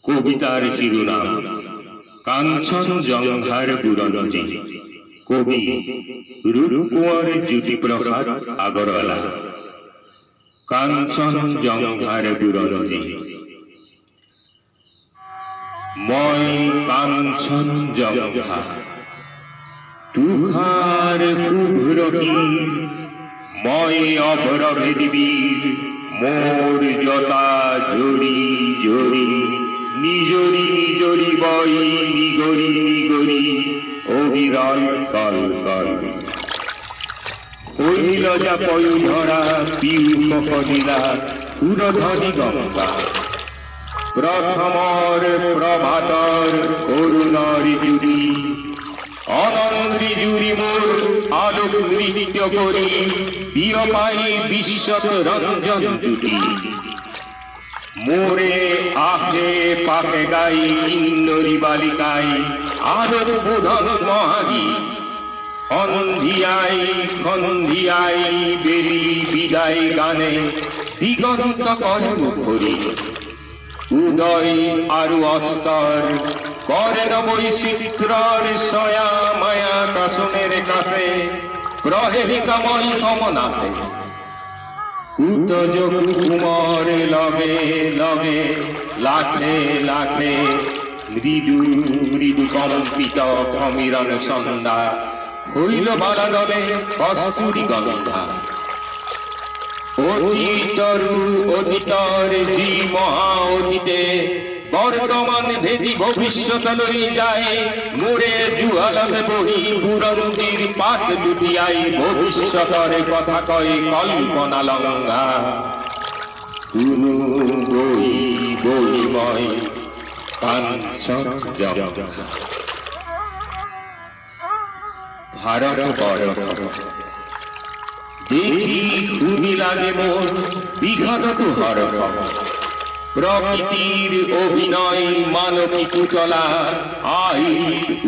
কবিতার শিরোনাম কাঞ্চনজঙ্ঘার বুরঞ্জি। কবি রূপকুঁওর জ্যোতিপ্রসাদ আগরওয়ালা। কাঞ্চনজঙ্ঘার বুরঞ্জি। মই কাঞ্চনজঙ্ঘা তুষার শুভ্রহীন, মই অভরভেদ বীর, মোর জটা জড়ি জড়ি, নিজরি নিজরি বই নিগরি নিগরি, অবিরল কল কল। কইল যা পয়ু ধরা পিউষ কলিলা সুরধনি গঙ্গা। প্রথমর প্রভাতর করুণার জুড়ি, অনন্দ্রি জুড়ি মোর আলোক নৃত্য করি, প্রিয় পাই বিশ্বত রঞ্জন দুটি। মোরে আহে পাকে গাই কিন্নরি বালিকাই, আলোক বোধন মহাগী। সন্ধিয়াই সন্ধিয়াই বেলি বিদায় গানে, দিগন্ত কহে মুখরি। উদয় আরু অস্তর করেন বৈচিত্র্যর সয়া মায়া কাশনের কাছে, প্রহেলিকাময় কমনাসে। উত্তজ কুকুমর লগে লগে, লাখে লাখে মৃদু মৃদু কম্পিত অমিরণ সন্ধ্যা, হইল বালাদলে কস্তুরী গঙ্গা। অতীতরু অতীতর জি মহা অতীতে, বর্তমান ভেদি ভবিষ্যৎ লই যায়। মোরে জুহালতে বহি বুরঞ্জির পাঠ দুটিয়াই, ভবিষ্যতের কথা কয় কল্পনা লঙ্ঘা। কুনু বই বইময় কাঞ্চনজঙ্ঘা। ভারত বরফ দেখি খুবই লাগে মোর বিঘত তুহর। প্রকৃতির অভিনয় মানবী পুতলা, আই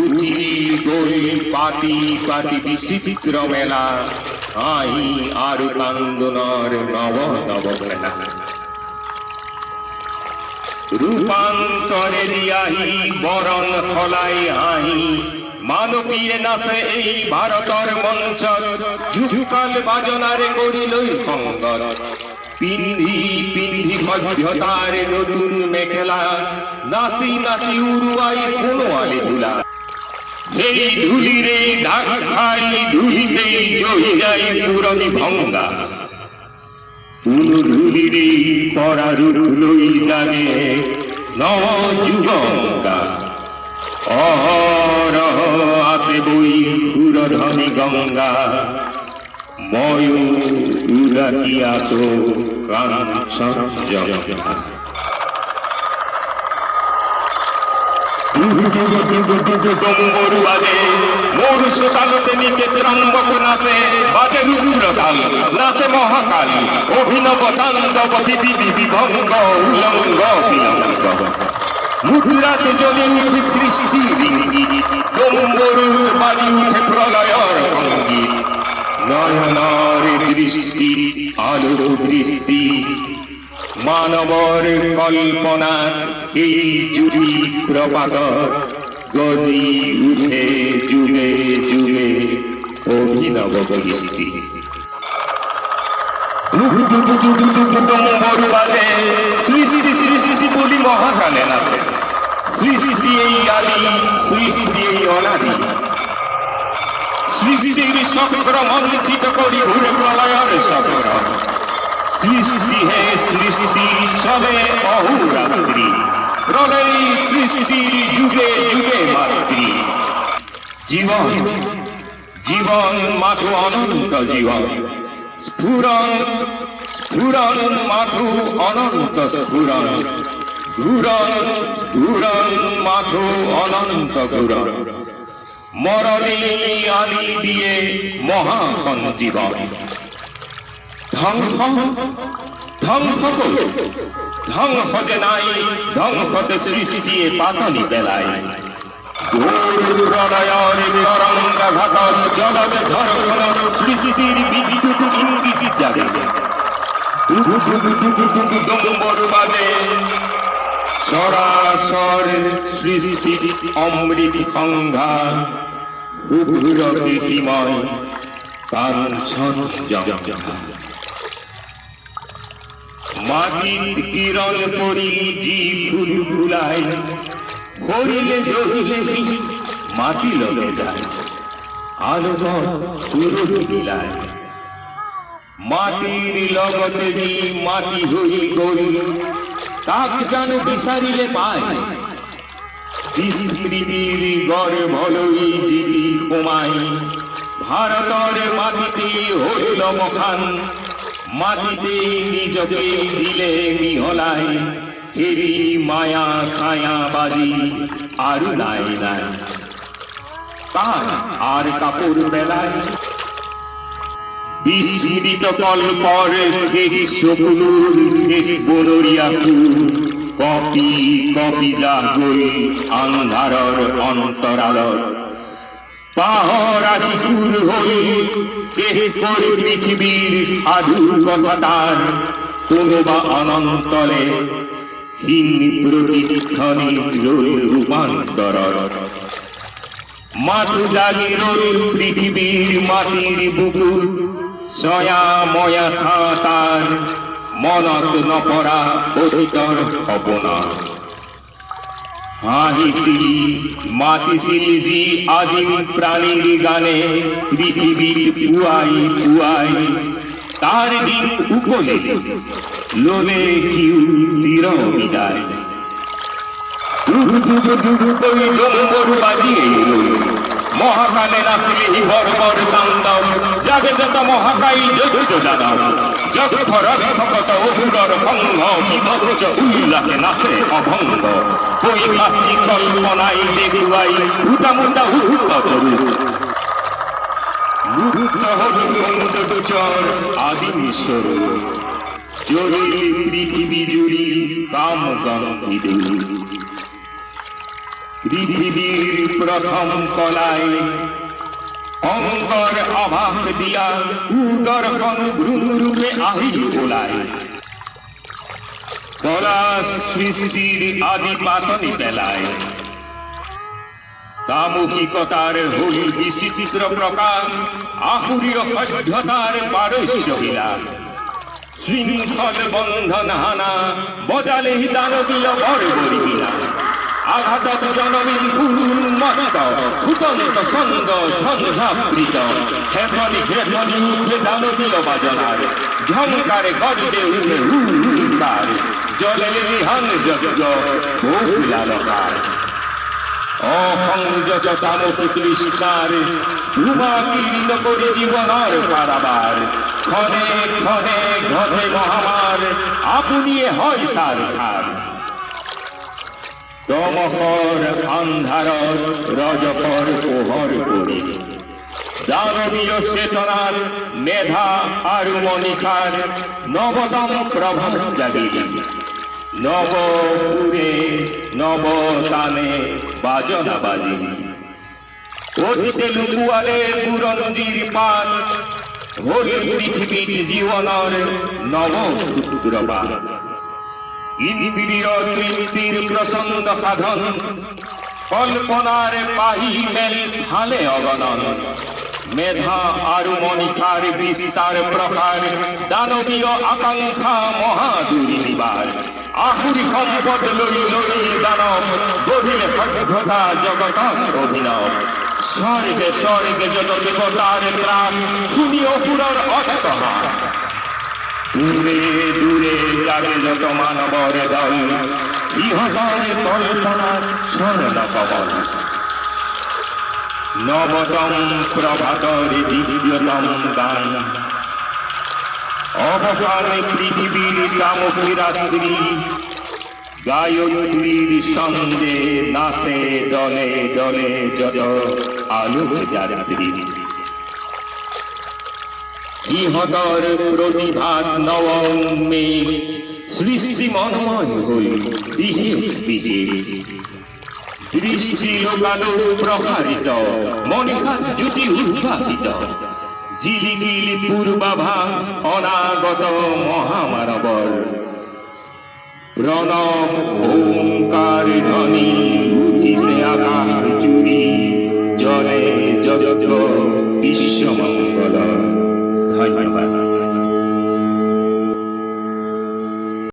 উঠিল গই পাতি পাতি বিচিত্র মেলা। আই আরু কান্দনার নব নব খেলা। রূপান্তরে দিয়াহি বরণ ফলাই হাহি, মানবীয়ে নাচে এই ভারতর মঞ্চ। ঝুকাল বাজনারে করিলই সঙ্গত, পিন্ধি পিন্ধি সভ্যতার নতুন মেখেলা। নাচি নাচি উড়ুয়াই কোনো আলি ধুলা। সেই ধুলিরে ঢাক খাই, ধুলিতেই জহি যাই পুরনি ভঙ্গা। পুনু ধুলিরে পরা রূপ লই জাগে নব যুগঙ্গা। অহরহ আসে বই সুরধনি গঙ্গা, ময়ূর উড়াতি আসো কাঞ্চনজঙ্ঘা। ডম্বরু বাজে মোর শ্রোতালতে নিতে ত্রম্বক নাচে, বাজে রুদ্রতাল নাচে মহাকাল। অভিনব তাণ্ডব বিবিধি বিভঙ্গ উলঙ্গ বিলঙ্গ। মুদ্রাতে জ্বলে উঠে সৃষ্টির ইঙ্গিত, ডম্বরুর বাজি উঠে প্রলয়ের সঙ্গীত। নয়নার দৃষ্টি আলোক দৃষ্টি, মানবর কল্পনার এই জুড়ি প্রভাতর। গজি উঠে যুগে যুগে অভিনব দৃষ্টি। ডম্বরু বাজে সৃষ্টি সৃষ্টি বলি মহাকালে নাচে। সৃষ্টি এই আদি সৃষ্টি এই অনাদি, সৃষ্টির চক্র মন্থিত করি ঘুরে প্রলয়ের চক্র। সৃষ্টি হে সৃষ্টি চলে অহোরাত্রি, প্রলয় সৃষ্টির যুগে যুগে মাতৃ। জীবন জীবন মাথু অনন্ত জীবন, স্ফুরণ স্ফুরণ মাথু অনন্ত স্ফুরণ। ঘুরন ঘুরন মাথু অনন্ত ঘুরন। মরণে আলি দিয়ে মহাকঞ্জীবন। ধ্বংস ধ্বংস ধ্বংস যে নাই, ধ্বংসতে সৃষ্টি পাতনি বেলায়। প্রলয়ের তরঙ্গাঘাতক জগৎ ধর্ষণ, সৃষ্টির বিদ্যুৎ ইঙ্গিত জাগে। ডম্বরু বাজে সরাসর সৃষ্টি অমৃত সংঘা উগ্রকে হিময় কাঞ্চন জঙ্ঘা মাটির কিরণ পরি জি ফুল ফুলায় হরিলে জহিলে মাটি লগে যায় আলো পুরো বিলায় মাটির লগতে দি মাটি হই গই কাক জানো বিচারিলে পায় বিস্মৃতির গড় ভলই জিটি কমাই ভারতর মাটিতে হইল মখান মাটিতে নিজকে দিলে মিহলাই হেরি মায়া ছায়া বাজি আর নাই নাই তার আর কাপড় বেলায় বিস্মৃত কল্পর দেখি শকুলুর দেখি বনরিয়া ফুল কপি কপি জাগই আন্ধারর অন্তরালর পাহরাদি দূর হই করে পৃথিবীর আধুর কথা তার কোনো বা অনন্তলে হীন প্রতিক্ষণে রূপান্তর মাথু জাগি রোল পৃথিবীর মাটির বুকুর সয়া ময়া সাঁতার মনত নপরা অধিকর অপনা হাহিসি মাতিছিল জি আদিম প্রাণীর গানে পৃথিবীর পুয়াই পুয়াই তার দিন উপলে লোলে কিউ চির বিদায় মহাকালে নাসিলি বর্বর তাণ্ডব যাবে যত মহাকাই যত দাদাও যত খরবে ভগত অহুরর ভঙ্গ বিভক্ত উল্লাসে নাচে অভঙ্গ ওই মাছি কল্পনাই দেখুয়াই হুটা মুটা হুট করু মুক্ত হরু চর আদিমেশ্বর জড়িয়ে পৃথিবী জুড়ি কাম গঙ্গিদু পৃথিবীর প্রথম কলায় অঙ্গর অভাব দিয়া উদর ভ্রূরূপে আহিল গোলায় কলা সৃষ্টির আদি পাতনি বেলায় সামূহিকতার হল বিচিত্র প্রকার আহুরীয় সভ্যতার পারস্য বিলাস শৃঙ্খল বন্ধন হানা বজালে দানবীয় বর্বরী বিনা আঘাত জনমীর উন্মত্ত ফুটন্ত সঙ্গ ঝঞ্ঝাবৃত হেফনি হেফনি উঠে দানবীয় বাজনার ঝঙ্কারে গর্জে উঠে হুঙ্কার জলে বিহান যজ্ঞ বহুলালকার অসংযত তামসী তৃষ্ণার উমা কীর্ণ করে জীবনের পারাবার ক্ষণে ক্ষণে ঘটে মহামার আপনিয়ে হয় সার খার তমকর আন্ধারর রজকর পোহর করে দানবীয় চেতনার মেধা আর মনিকার নবতম প্রভাত জাগিয়ে নবপুরে নবতানে বাজনা বাজি অতীতে লুকুয়ালে পুরঞ্জির পান হল পৃথিবীর জীবনের নবসূত্রপাত ইন্দ্রিয় তৃপ্তির প্রসন্ন সাধন কল্পনার পাহিলেন ঢালে অগণন মেধা আর মনিকার বিস্তার প্রকার দানবীয় আকাঙ্ক্ষা মহাদুর্নিবার আহুরি সম্পদ লই লই দানব গভীরে সভ্যতা জগতর অভিনব স্বর্গে স্বর্গে যত দেবতার ত্রাস শুনি অপুরর অর্থহার দূরে দূরে যাবে যত মানবর দল ইহতর কল্পনার স্বর্ণ কবল নবতম প্রভাতর দিব্যতম গান অবকারে পৃথিবীর তামসী রাত্রি গায়ত্রীর সঙ্গে নাচে দলে দলে যত আলোক যাত্রী ইহতর প্রতিভাত নবমে সৃষ্টি মনময় হই দিহে দিহে দৃষ্টি লোকালো প্রসারিত মনিকার জ্যোতি উদ্ভাসিত জিলিগিলি পূর্বাভা অনাগত মহামানবর প্রণব ওম